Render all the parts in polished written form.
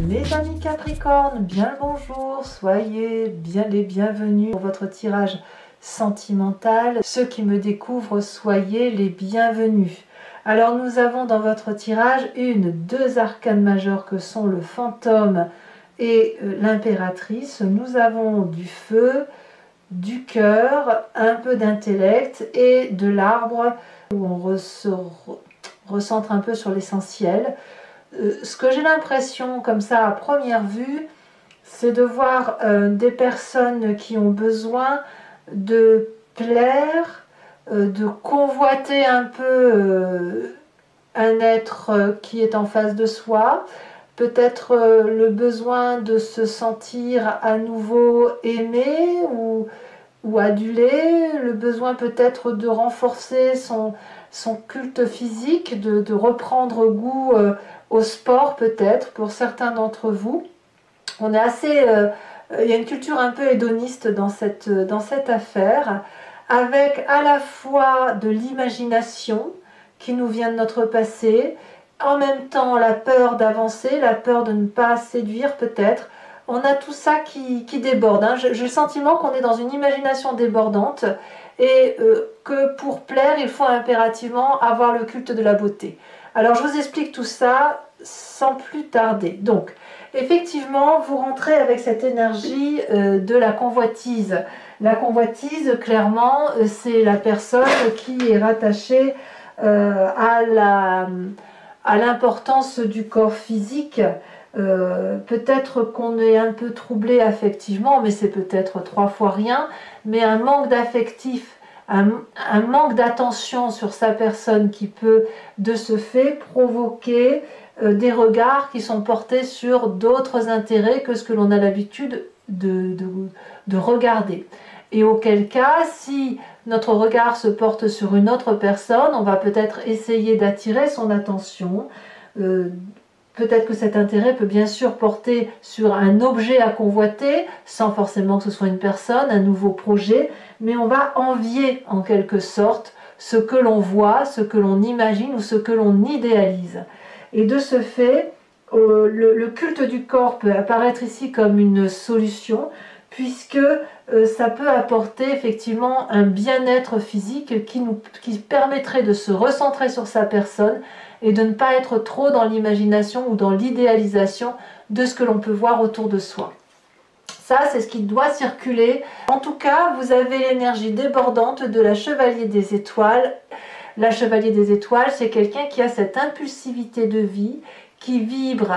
Mes amis Capricorne, bien le bonjour, soyez bien les bienvenus pour votre tirage sentimental. Ceux qui me découvrent, soyez les bienvenus. Alors nous avons dans votre tirage deux arcanes majeures que sont le fantôme et l'impératrice. Nous avons du feu, du cœur, un peu d'intellect et de l'arbre où on se recentre un peu sur l'essentiel. Ce que j'ai l'impression, comme ça à première vue, c'est de voir des personnes qui ont besoin de plaire, de convoiter un peu un être qui est en face de soi, peut-être le besoin de se sentir à nouveau aimé ou adulé, le besoin peut-être de renforcer son culte physique, de reprendre goût au sport peut-être pour certains d'entre vous. On est assez, il y a une culture un peu hédoniste dans cette affaire, avec à la fois de l'imagination qui nous vient de notre passé, en même temps la peur d'avancer, la peur de ne pas séduire peut-être. On a tout ça qui déborde, hein. J'ai le sentiment qu'on est dans une imagination débordante et que pour plaire, il faut impérativement avoir le culte de la beauté. Alors je vous explique tout ça sans plus tarder. Donc, effectivement, vous rentrez avec cette énergie de la convoitise. La convoitise, clairement, c'est la personne qui est rattachée à l'importance du corps physique. Peut-être qu'on est un peu troublé affectivement, mais c'est peut-être 3 fois rien, mais un manque d'affectif, un manque d'attention sur sa personne qui peut de ce fait provoquer des regards qui sont portés sur d'autres intérêts que ce que l'on a l'habitude de regarder. Et auquel cas, si notre regard se porte sur une autre personne, on va peut-être essayer d'attirer son attention. Peut-être que cet intérêt peut bien sûr porter sur un objet à convoiter, sans forcément que ce soit une personne, un nouveau projet, mais on va envier en quelque sorte ce que l'on voit, ce que l'on imagine ou ce que l'on idéalise. Et de ce fait, le culte du corps peut apparaître ici comme une solution, puisque ça peut apporter effectivement un bien-être physique qui permettrait de se recentrer sur sa personne et de ne pas être trop dans l'imagination ou dans l'idéalisation de ce que l'on peut voir autour de soi. Ça, c'est ce qui doit circuler. En tout cas, vous avez l'énergie débordante de la Chevalier des Étoiles. La Chevalier des Étoiles, c'est quelqu'un qui a cette impulsivité de vie, qui vibre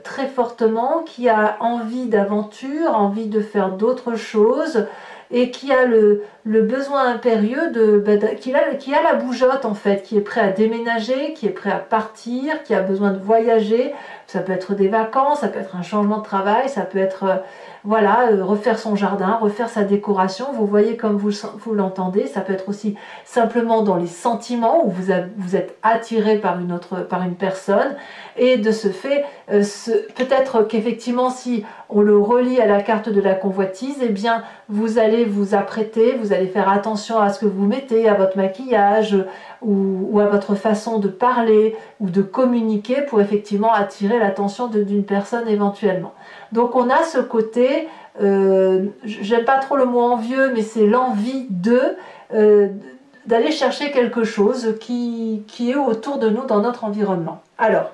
très fortement, qui a envie d'aventure, envie de faire d'autres choses, et qui a le besoin impérieux qui a la bougeotte en fait, qui est prêt à déménager, qui est prêt à partir, qui a besoin de voyager. Ça peut être des vacances, ça peut être un changement de travail, ça peut être voilà, refaire son jardin, refaire sa décoration. Vous voyez comme vous l'entendez. Ça peut être aussi simplement dans les sentiments où vous êtes attiré par une personne, et de ce fait, peut-être qu'effectivement si on le relie à la carte de la convoitise, eh bien vous allez vous apprêter, vous allez faire attention à ce que vous mettez, à votre maquillage ou à votre façon de parler ou de communiquer pour effectivement attirer l'attention d'une personne éventuellement. Donc on a ce côté, j'aime pas trop le mot envieux, mais c'est l'envie d'aller chercher quelque chose qui est autour de nous dans notre environnement. Alors,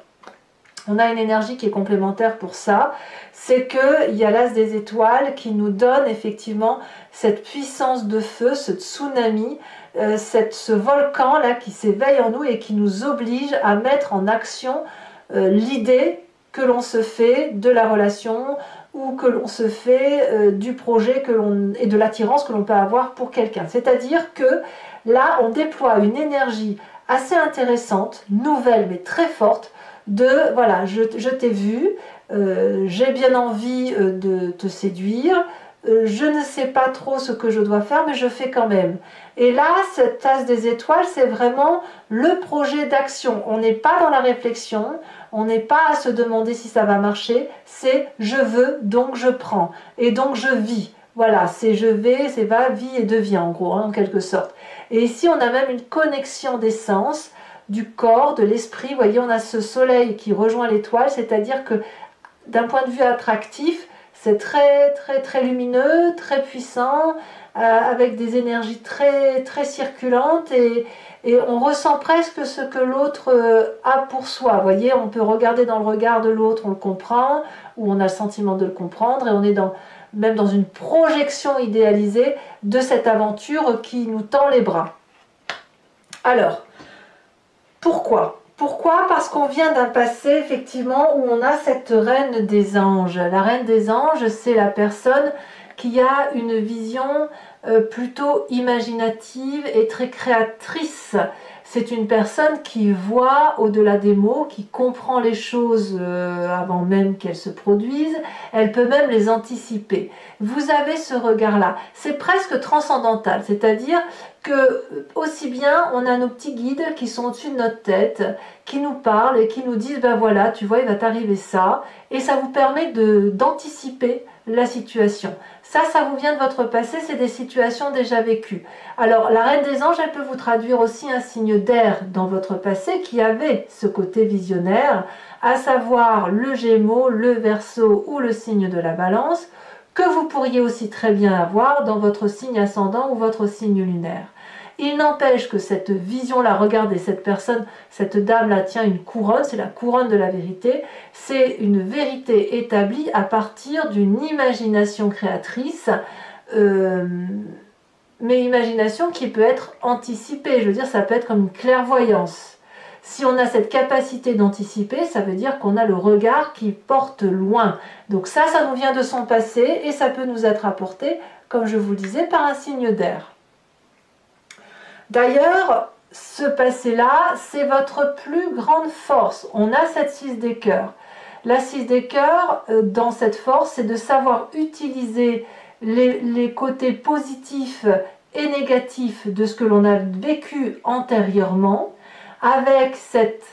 on a une énergie qui est complémentaire pour ça, c'est qu'il y a l'as des étoiles qui nous donne effectivement cette puissance de feu, ce tsunami, ce volcan là qui s'éveille en nous et qui nous oblige à mettre en action l'idée que l'on se fait de la relation ou que l'on se fait du projet et de l'attirance que l'on peut avoir pour quelqu'un. C'est-à-dire que là, on déploie une énergie assez intéressante, nouvelle mais très forte, de voilà, je t'ai vu, j'ai bien envie de te séduire, je ne sais pas trop ce que je dois faire, mais je fais quand même. Et là, cette tasse des étoiles, c'est vraiment le projet d'action. On n'est pas dans la réflexion, on n'est pas à se demander si ça va marcher, c'est je veux, donc je prends, et donc je vis. Voilà, c'est je vais, c'est va, vie et devient en gros, hein, en quelque sorte. Et ici, on a même une connexion des sens. du corps, de l'esprit. Vous voyez, on a ce soleil qui rejoint l'étoile, c'est-à-dire que d'un point de vue attractif, c'est très très très lumineux, très puissant, avec des énergies très très circulantes et on ressent presque ce que l'autre a pour soi. Vous voyez, on peut regarder dans le regard de l'autre, on le comprend, ou on a le sentiment de le comprendre, et on est même dans une projection idéalisée de cette aventure qui nous tend les bras. Alors, pourquoi ? Pourquoi? Parce qu'on vient d'un passé, effectivement, où on a cette reine des anges. La reine des anges, c'est la personne qui a une vision plutôt imaginative et très créatrice. C'est une personne qui voit au-delà des mots, qui comprend les choses avant même qu'elles se produisent. Elle peut même les anticiper. Vous avez ce regard-là. C'est presque transcendantal, c'est-à-dire que aussi bien on a nos petits guides qui sont au-dessus de notre tête, qui nous parlent et qui nous disent ben voilà, tu vois, il va t'arriver ça, et ça vous permet d'anticiper la situation. Ça vous vient de votre passé, c'est des situations déjà vécues. Alors la reine des anges, elle peut vous traduire aussi un signe d'air dans votre passé qui avait ce côté visionnaire, à savoir le Gémeaux, le Verseau ou le signe de la Balance, que vous pourriez aussi très bien avoir dans votre signe ascendant ou votre signe lunaire. Il n'empêche que cette vision-là, regardez, cette personne, cette dame-là tient une couronne, c'est la couronne de la vérité, c'est une vérité établie à partir d'une imagination créatrice, mais imagination qui peut être anticipée, je veux dire, ça peut être comme une clairvoyance. Si on a cette capacité d'anticiper, ça veut dire qu'on a le regard qui porte loin. Donc ça nous vient de son passé et ça peut nous être apporté, comme je vous le disais, par un signe d'air. D'ailleurs, ce passé-là, c'est votre plus grande force. On a cette 6 des cœurs. La 6 des cœurs, dans cette force, c'est de savoir utiliser les côtés positifs et négatifs de ce que l'on a vécu antérieurement, avec cette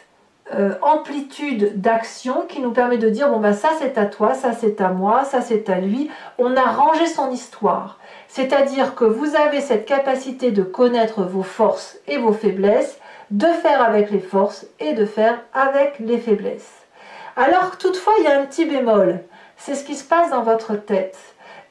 amplitude d'action qui nous permet de dire bon ben ça c'est à toi, ça c'est à moi, ça c'est à lui. On a rangé son histoire. C'est-à-dire que vous avez cette capacité de connaître vos forces et vos faiblesses, de faire avec les forces et de faire avec les faiblesses. Alors toutefois, il y a un petit bémol. C'est ce qui se passe dans votre tête.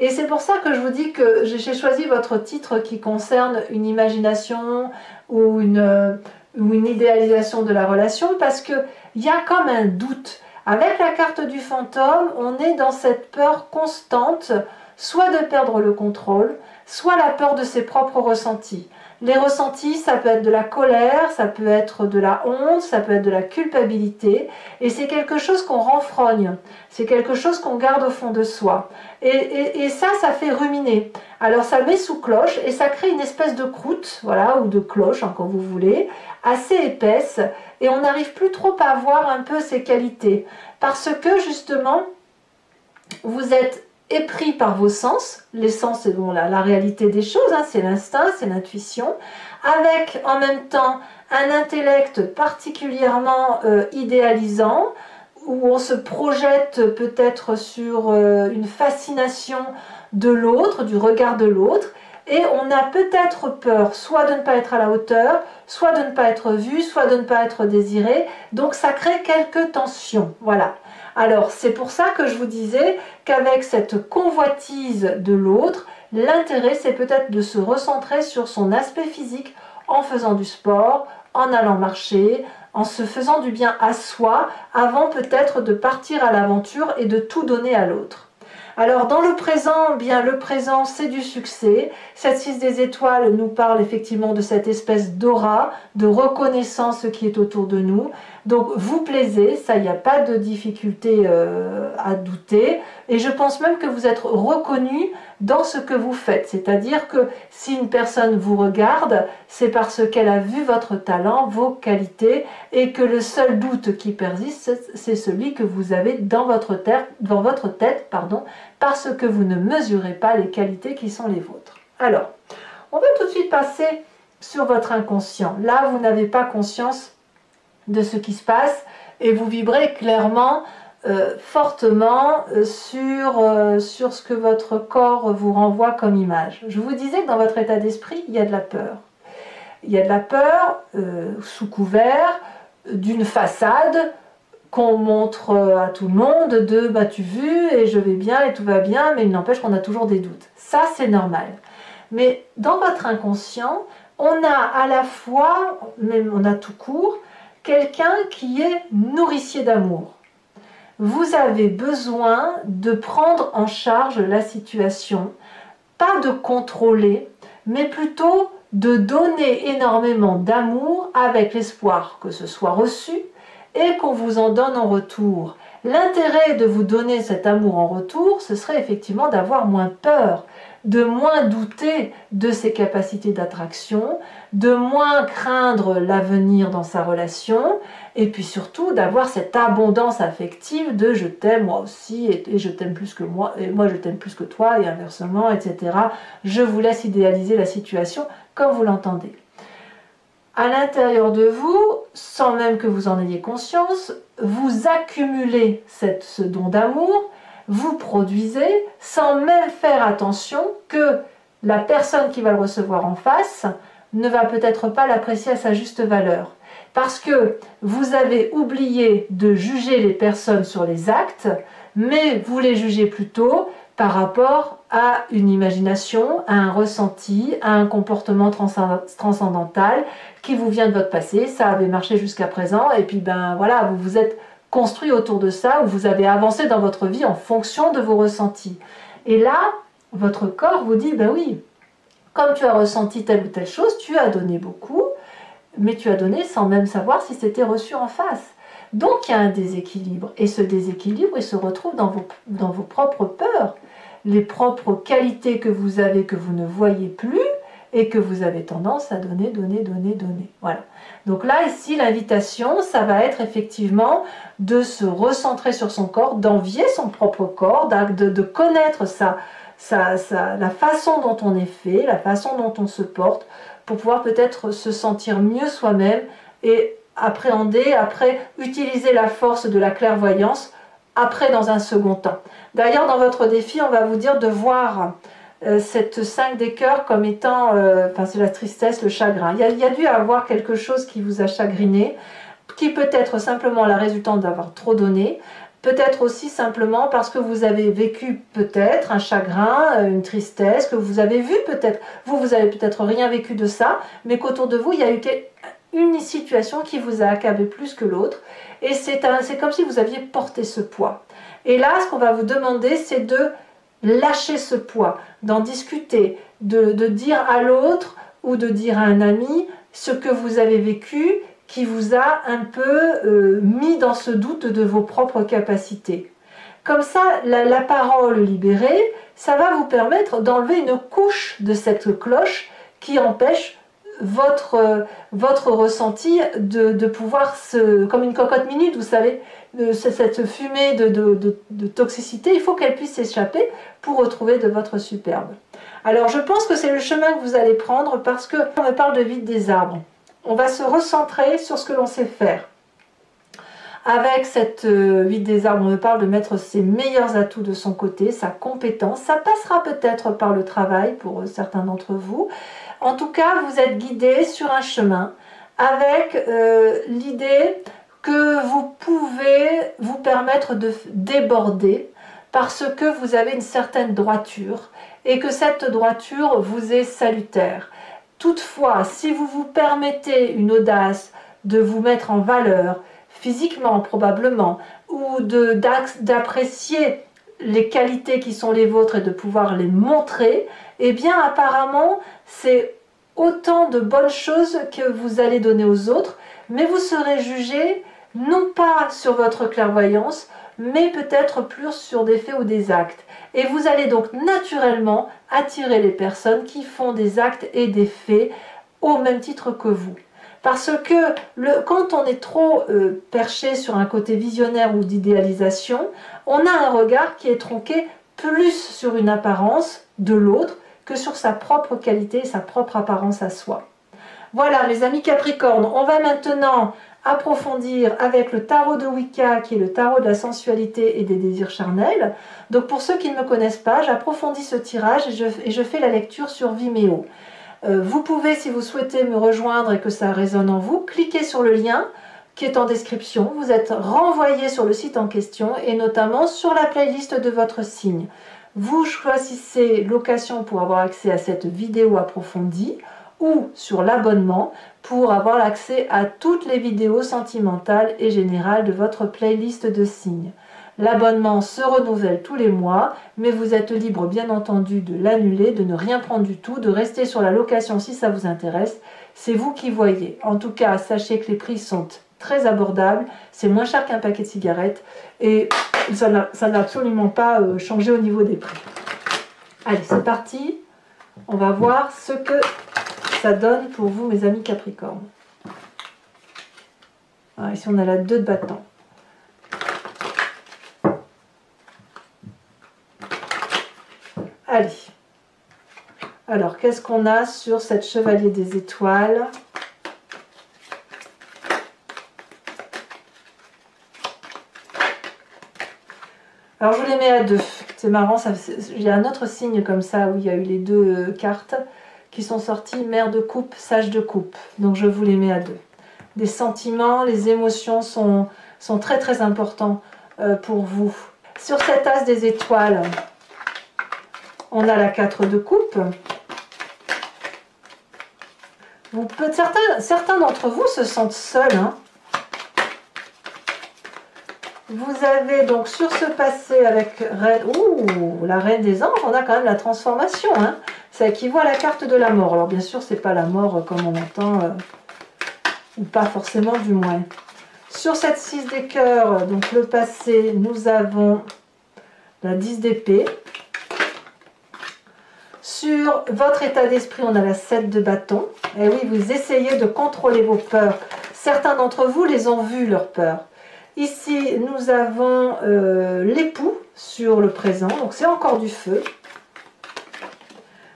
Et c'est pour ça que je vous dis que j'ai choisi votre titre qui concerne une imagination ou une idéalisation de la relation, parce qu'il y a comme un doute. Avec la carte du fantôme, on est dans cette peur constante, soit de perdre le contrôle, soit la peur de ses propres ressentis. Les ressentis, ça peut être de la colère, ça peut être de la honte, ça peut être de la culpabilité, et c'est quelque chose qu'on renfrogne, c'est quelque chose qu'on garde au fond de soi. Et ça fait ruminer. Alors ça met sous cloche et ça crée une espèce de croûte, voilà, ou de cloche, hein, quand vous voulez, assez épaisse, et on n'arrive plus trop à voir un peu ses qualités, parce que justement, vous êtes épris par vos sens. Les sens, c'est bon, la réalité des choses, hein, c'est l'instinct, c'est l'intuition, avec en même temps un intellect particulièrement idéalisant, où on se projette peut-être sur une fascination de l'autre, du regard de l'autre, et on a peut-être peur soit de ne pas être à la hauteur, soit de ne pas être vu, soit de ne pas être désiré, donc ça crée quelques tensions, voilà. Alors c'est pour ça que je vous disais qu'avec cette convoitise de l'autre, l'intérêt c'est peut-être de se recentrer sur son aspect physique en faisant du sport, en allant marcher, en se faisant du bien à soi, avant peut-être de partir à l'aventure et de tout donner à l'autre. Alors dans le présent, bien le présent c'est du succès. Cette 6 des étoiles nous parle effectivement de cette espèce d'aura, de reconnaissance qui est autour de nous. Donc vous plaisez, ça il n'y a pas de difficulté à douter. Et je pense même que vous êtes reconnu dans ce que vous faites. C'est-à-dire que si une personne vous regarde, c'est parce qu'elle a vu votre talent, vos qualités, et que le seul doute qui persiste, c'est celui que vous avez dans votre tête, parce que vous ne mesurez pas les qualités qui sont les vôtres. Alors, on va tout de suite passer sur votre inconscient. Là, vous n'avez pas conscience de ce qui se passe et vous vibrez clairement, fortement sur ce que votre corps vous renvoie comme image. Je vous disais que dans votre état d'esprit, il y a de la peur. Il y a de la peur sous couvert d'une façade qu'on montre à tout le monde de bah tu vu et je vais bien et tout va bien, mais il n'empêche qu'on a toujours des doutes. Ça c'est normal. Mais dans votre inconscient, on a à la fois, même on a tout court, quelqu'un qui est nourricier d'amour. Vous avez besoin de prendre en charge la situation, pas de contrôler, mais plutôt de donner énormément d'amour avec l'espoir que ce soit reçu et qu'on vous en donne en retour. L'intérêt de vous donner cet amour en retour, ce serait effectivement d'avoir moins peur, de moins douter de ses capacités d'attraction, de moins craindre l'avenir dans sa relation, et puis surtout d'avoir cette abondance affective de je t'aime moi aussi, et je t'aime plus que moi, et moi je t'aime plus que toi, et inversement, etc. Je vous laisse idéaliser la situation comme vous l'entendez. À l'intérieur de vous, sans même que vous en ayez conscience, vous accumulez ce don d'amour, vous produisez sans même faire attention que la personne qui va le recevoir en face ne va peut-être pas l'apprécier à sa juste valeur. Parce que vous avez oublié de juger les personnes sur les actes, mais vous les jugez plutôt par rapport à une imagination, à un ressenti, à un comportement transcendantal qui vous vient de votre passé, ça avait marché jusqu'à présent, et puis ben voilà, vous vous êtes construit autour de ça, ou vous avez avancé dans votre vie en fonction de vos ressentis. Et là, votre corps vous dit, ben oui, comme tu as ressenti telle ou telle chose, tu as donné beaucoup, mais tu as donné sans même savoir si c'était reçu en face. Donc il y a un déséquilibre, et ce déséquilibre, il se retrouve dans vos propres peurs, les propres qualités que vous avez que vous ne voyez plus, et que vous avez tendance à donner. Voilà. Donc là, ici, l'invitation, ça va être effectivement de se recentrer sur son corps, d'envier son propre corps, de connaître la façon dont on est fait, la façon dont on se porte, pour pouvoir peut-être se sentir mieux soi-même et appréhender, après, utiliser la force de la clairvoyance, après dans un second temps. D'ailleurs, dans votre défi, on va vous dire de voir cette 5 des cœurs comme étant, c'est la tristesse, le chagrin. Il y a dû avoir quelque chose qui vous a chagriné, qui peut être simplement la résultante d'avoir trop donné, peut-être aussi simplement parce que vous avez vécu peut-être un chagrin, une tristesse, que vous avez vu peut-être, vous avez peut-être rien vécu de ça, mais qu'autour de vous, il y a eu une situation qui vous a accablé plus que l'autre, et c'est comme si vous aviez porté ce poids. Et là, ce qu'on va vous demander, c'est de lâcher ce poids, d'en discuter, de dire à l'autre ou de dire à un ami ce que vous avez vécu qui vous a un peu mis dans ce doute de vos propres capacités. Comme ça, la parole libérée, ça va vous permettre d'enlever une couche de cette cloche qui empêche votre ressenti de pouvoir comme une cocotte minute, vous savez, cette fumée de toxicité, il faut qu'elle puisse s'échapper pour retrouver de votre superbe. Alors je pense que c'est le chemin que vous allez prendre parce que on me parle de vide des arbres. On va se recentrer sur ce que l'on sait faire. Avec cette vide des arbres, on me parle de mettre ses meilleurs atouts de son côté, sa compétence. Ça passera peut-être par le travail pour certains d'entre vous. En tout cas, vous êtes guidé sur un chemin avec l'idée que vous pouvez vous permettre de déborder parce que vous avez une certaine droiture et que cette droiture vous est salutaire. Toutefois, si vous vous permettez une audace de vous mettre en valeur, physiquement probablement, ou d'apprécier les qualités qui sont les vôtres et de pouvoir les montrer, eh bien apparemment c'est autant de bonnes choses que vous allez donner aux autres, mais vous serez jugé non pas sur votre clairvoyance, mais peut-être plus sur des faits ou des actes. Et vous allez donc naturellement attirer les personnes qui font des actes et des faits au même titre que vous. Parce que quand on est trop perché sur un côté visionnaire ou d'idéalisation, on a un regard qui est tronqué plus sur une apparence de l'autre que sur sa propre qualité et sa propre apparence à soi. Voilà mes amis Capricorne, on va maintenant approfondir avec le tarot de Wicca qui est le tarot de la sensualité et des désirs charnels. Donc pour ceux qui ne me connaissent pas, j'approfondis ce tirage et je fais la lecture sur Vimeo. Vous pouvez, si vous souhaitez me rejoindre et que ça résonne en vous, cliquez sur le lien qui est en description. Vous êtes renvoyé sur le site en question et notamment sur la playlist de votre signe. Vous choisissez location pour avoir accès à cette vidéo approfondie ou sur l'abonnement pour avoir accès à toutes les vidéos sentimentales et générales de votre playlist de signes. L'abonnement se renouvelle tous les mois, mais vous êtes libre bien entendu de l'annuler, de ne rien prendre du tout, de rester sur la location si ça vous intéresse. C'est vous qui voyez. En tout cas, sachez que les prix sont très abordables, c'est moins cher qu'un paquet de cigarettes et ça n'a absolument pas changé au niveau des prix. Allez, c'est parti. On va voir ce que ça donne pour vous, mes amis Capricorne. Alors, ici, on a la 2 de bâton. Allez. Alors, qu'est-ce qu'on a sur cette chevalier des étoiles? Alors, je vous les mets à 2. C'est marrant, il y a un autre signe comme ça où il y a eu les 2 cartes qui sont sorties, mère de coupe, sage de coupe. Donc je vous les mets à 2. Les sentiments, les émotions sont très très importants pour vous. Sur cet as des étoiles, on a la 4 de coupe. Certains d'entre vous se sentent seuls. Hein. Vous avez donc sur ce passé avec la reine des anges, on a quand même la transformation. Hein. Ça équivaut à la carte de la mort. Alors bien sûr, c'est pas la mort comme on entend, ou pas forcément du moins. Sur cette 6 des cœurs, donc le passé, nous avons la 10 d'épée. Sur votre état d'esprit, on a la 7 de bâton. Et oui, vous essayez de contrôler vos peurs. Certains d'entre vous les ont vues, leurs peurs. Ici, nous avons l'époux sur le présent, donc c'est encore du feu.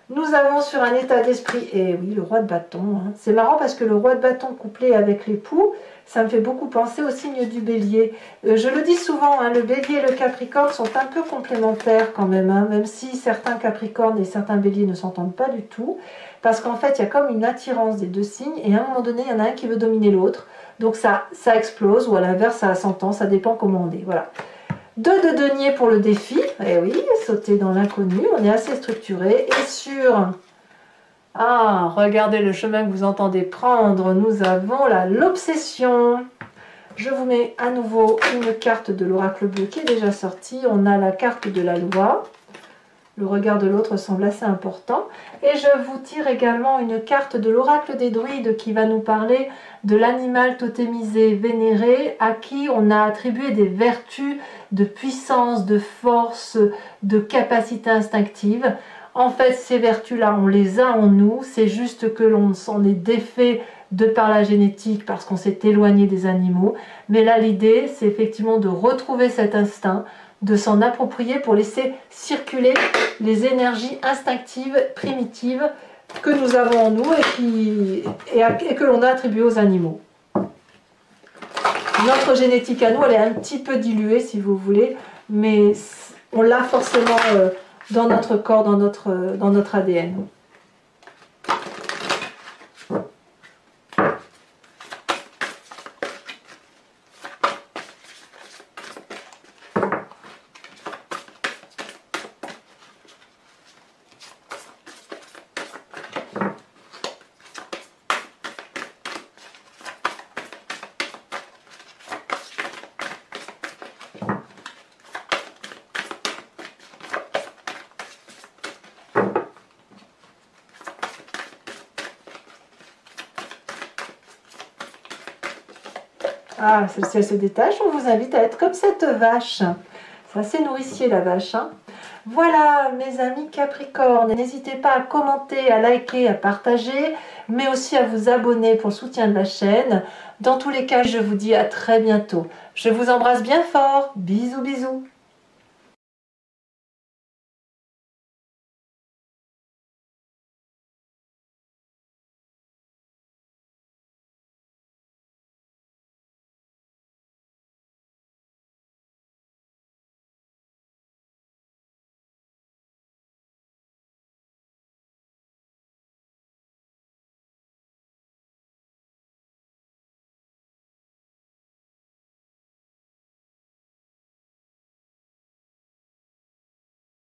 Nous avons sur un état d'esprit, et oui, le roi de bâton. Hein. C'est marrant parce que le roi de bâton couplé avec l'époux, ça me fait beaucoup penser au signe du bélier. Je le dis souvent, hein, le bélier et le capricorne sont un peu complémentaires quand même, hein, même si certains capricornes et certains béliers ne s'entendent pas du tout, parce qu'en fait, il y a comme une attirance des 2 signes, et à un moment donné, il y en a un qui veut dominer l'autre. Donc ça explose, ou à l'inverse, ça s'entend, ça dépend comment on est. Voilà. 2 de denier pour le défi. Eh oui, sauter dans l'inconnu, on est assez structuré. Et sur... Ah, regardez le chemin que vous entendez prendre. Nous avons l'obsession. Je vous mets à nouveau une carte de l'oracle bleu qui est déjà sortie. On a la carte de la loi. Le regard de l'autre semble assez important. Et je vous tire également une carte de l'oracle des druides qui va nous parler de l'animal totémisé, vénéré, à qui on a attribué des vertus de puissance, de force, de capacité instinctive. En fait, ces vertus-là, on les a en nous. C'est juste que l'on s'en est défait de par la génétique parce qu'on s'est éloigné des animaux. Mais là, l'idée, c'est effectivement de retrouver cet instinct, de s'en approprier pour laisser circuler les énergies instinctives, primitives que nous avons en nous et que l'on a attribuées aux animaux. Notre génétique à nous, elle est un petit peu diluée si vous voulez, mais on l'a forcément dans notre corps, dans notre ADN. Ah, celle-ci, elle se détache. On vous invite à être comme cette vache. C'est assez nourricier, la vache. Hein. Voilà, mes amis Capricorne. N'hésitez pas à commenter, à liker, à partager, mais aussi à vous abonner pour le soutien de la chaîne. Dans tous les cas, je vous dis à très bientôt. Je vous embrasse bien fort. Bisous, bisous.